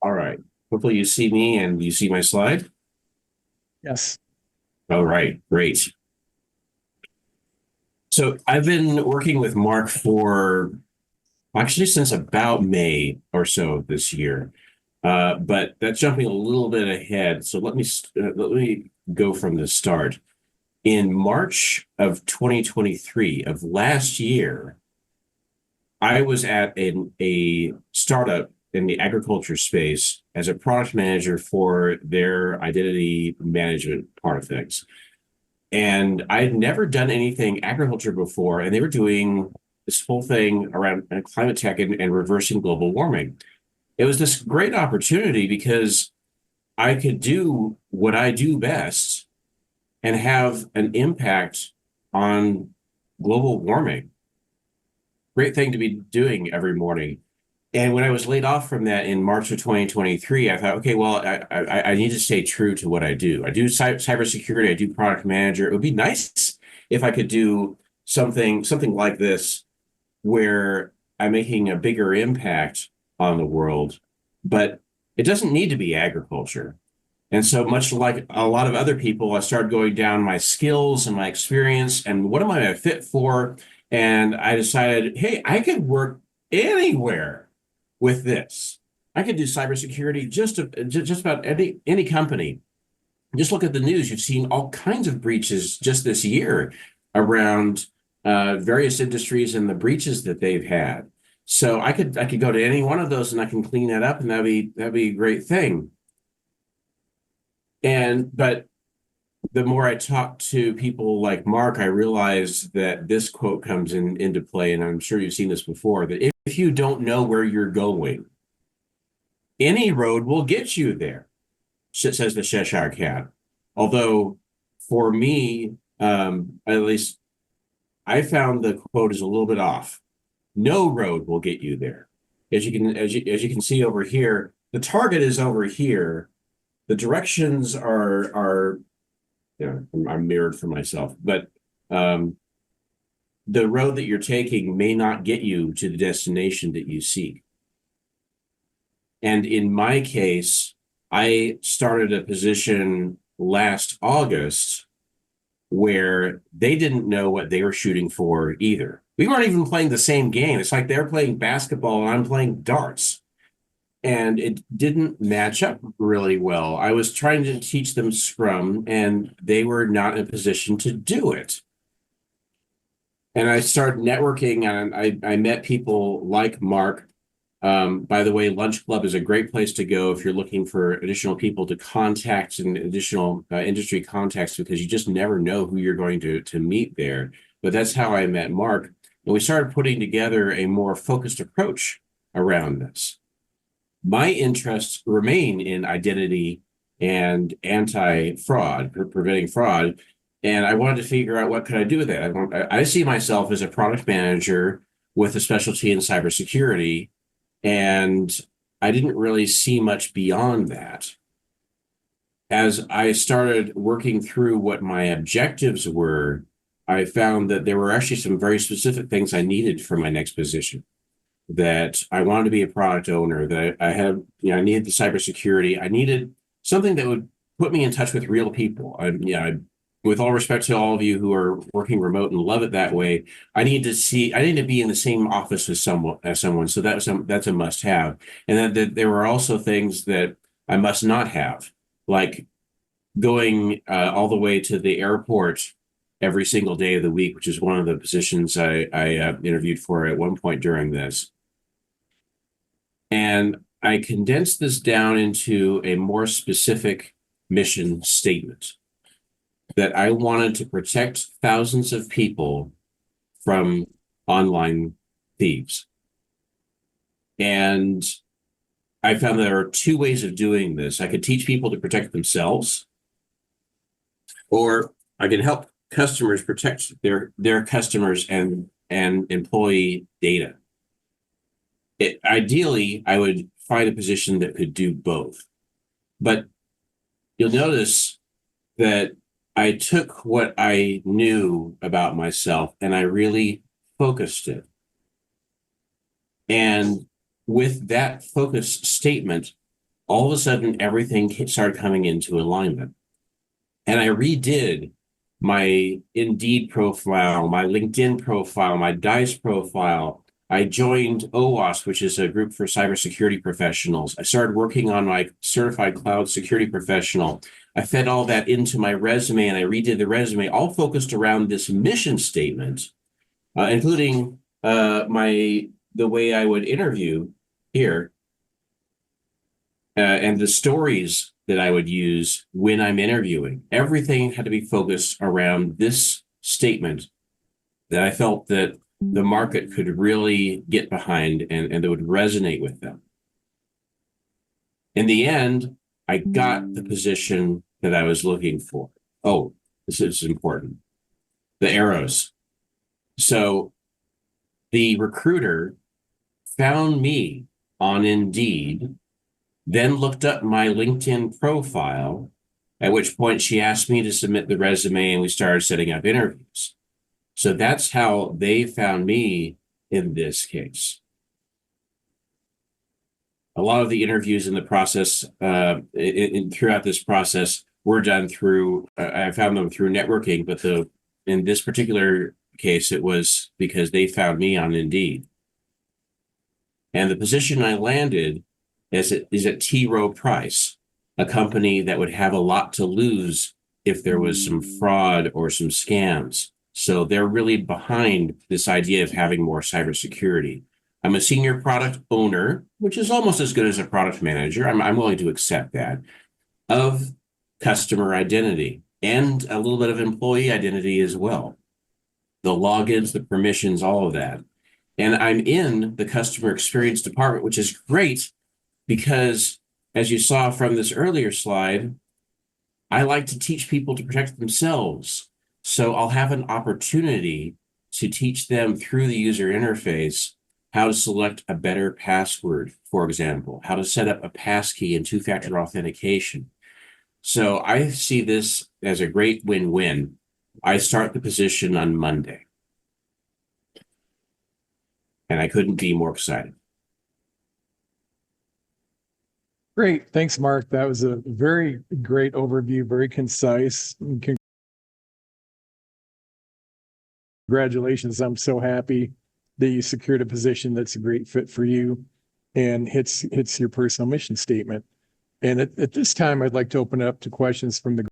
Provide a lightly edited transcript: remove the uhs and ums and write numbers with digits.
All right. Hopefully you see me and you see my slide. Yes. All right, great. So I've been working with Mark for actually since about May or so this year. But that's jumping a little bit ahead. So let me go from the start. In March of 2023 of last year, I was at a startup in the agriculture space as a product manager for their identity management part of things. And I had never done anything agriculture before, and they were doing this whole thing around climate tech and reversing global warming. It was this great opportunity because I could do what I do best and have an impact on global warming. Great thing to be doing every morning. And when I was laid off from that in March of 2023, I thought, okay, well, I need to stay true to what I do. I do cybersecurity, I do product manager. It would be nice if I could do something like this where I'm making a bigger impact on the world, but it doesn't need to be agriculture. And so much like a lot of other people, I started going down my skills and my experience and what am I a fit for? And I decided, hey, I could work anywhere with this. I could do cybersecurity just about any company. Just look at the news. You've seen all kinds of breaches just this year around various industries and the breaches that they've had. So I could go to any one of those and I can clean that up, and that'd be a great thing. But the more I talk to people like Mark, I realize that this quote comes into play, and I'm sure you've seen this before, that if you don't know where you're going, any road will get you there, says the Cheshire Cat. Although for me, at least I found the quote is a little bit off. No road will get you there. As you can see over here, the target is over here. The directions are I'm mirrored for myself, but um, the road that you're taking may not get you to the destination that you seek. And in my case, I started a position last August where they didn't know what they were shooting for either. We weren't even playing the same game. It's like they're playing basketball and I'm playing darts. And it didn't match up really well. I was trying to teach them Scrum, and they were not in a position to do it. And I started networking, and I met people like Mark. By the way, Lunch Club is a great place to go if you're looking for additional people to contact and additional industry contacts, because you just never know who you're going to meet there. But that's how I met Mark. And we started putting together a more focused approach around this. My interests remain in identity and anti-fraud, preventing fraud. And I wanted to figure out what could I do with that. I see myself as a product manager with a specialty in cybersecurity, and I didn't really see much beyond that. As I started working through what my objectives were, I found that there were actually some very specific things I needed for my next position. That I wanted to be a product owner, that I had, I needed the cybersecurity. I needed something that would put me in touch with real people. With all respect to all of you who are working remote and love it that way, I need to be in the same office as someone. So that's a must have. And then there were also things that I must not have, like going all the way to the airport every single day of the week, which is one of the positions I interviewed for at one point during this. And I condensed this down into a more specific mission statement that I wanted to protect thousands of people from online thieves. And I found there are two ways of doing this. I could teach people to protect themselves, or I can help customers protect their customers and employee data. Ideally, I would find a position that could do both. But you'll notice that I took what I knew about myself and I really focused it. And with that focus statement, all of a sudden everything started coming into alignment. And I redid my Indeed profile, my LinkedIn profile, my Dice profile. I joined OWASP, which is a group for cybersecurity professionals. I started working on my certified cloud security professional. I fed all that into my resume and I redid the resume, all focused around this mission statement, including the way I would interview here, and the stories that I would use when I'm interviewing. Everything had to be focused around this statement that I felt that the market could really get behind and that would resonate with them. In the end, I got the position that I was looking for. Oh, this is important. The arrows. So the recruiter found me on Indeed, then looked up my LinkedIn profile, at which point she asked me to submit the resume and we started setting up interviews. So that's how they found me in this case. A lot of the interviews in the process, throughout this process, were done through, I found them through networking, but in this particular case, it was because they found me on Indeed. And the position I landed is at T. Rowe Price, a company that would have a lot to lose if there was some fraud or some scams. So they're really behind this idea of having more cybersecurity. I'm a senior product owner, which is almost as good as a product manager. I'm willing to accept that, of customer identity and a little bit of employee identity as well. The logins, the permissions, all of that. And I'm in the customer experience department, which is great because, as you saw from this earlier slide, I like to teach people to protect themselves. So I'll have an opportunity to teach them through the user interface how to select a better password, for example, how to set up a passkey and two-factor authentication. So I see this as a great win-win. I start the position on Monday, and I couldn't be more excited. Great. Thanks, Mark. That was a very great overview, very concise. Congratulations. I'm so happy that you secured a position that's a great fit for you and hits your personal mission statement. And at this time, I'd like to open it up to questions from the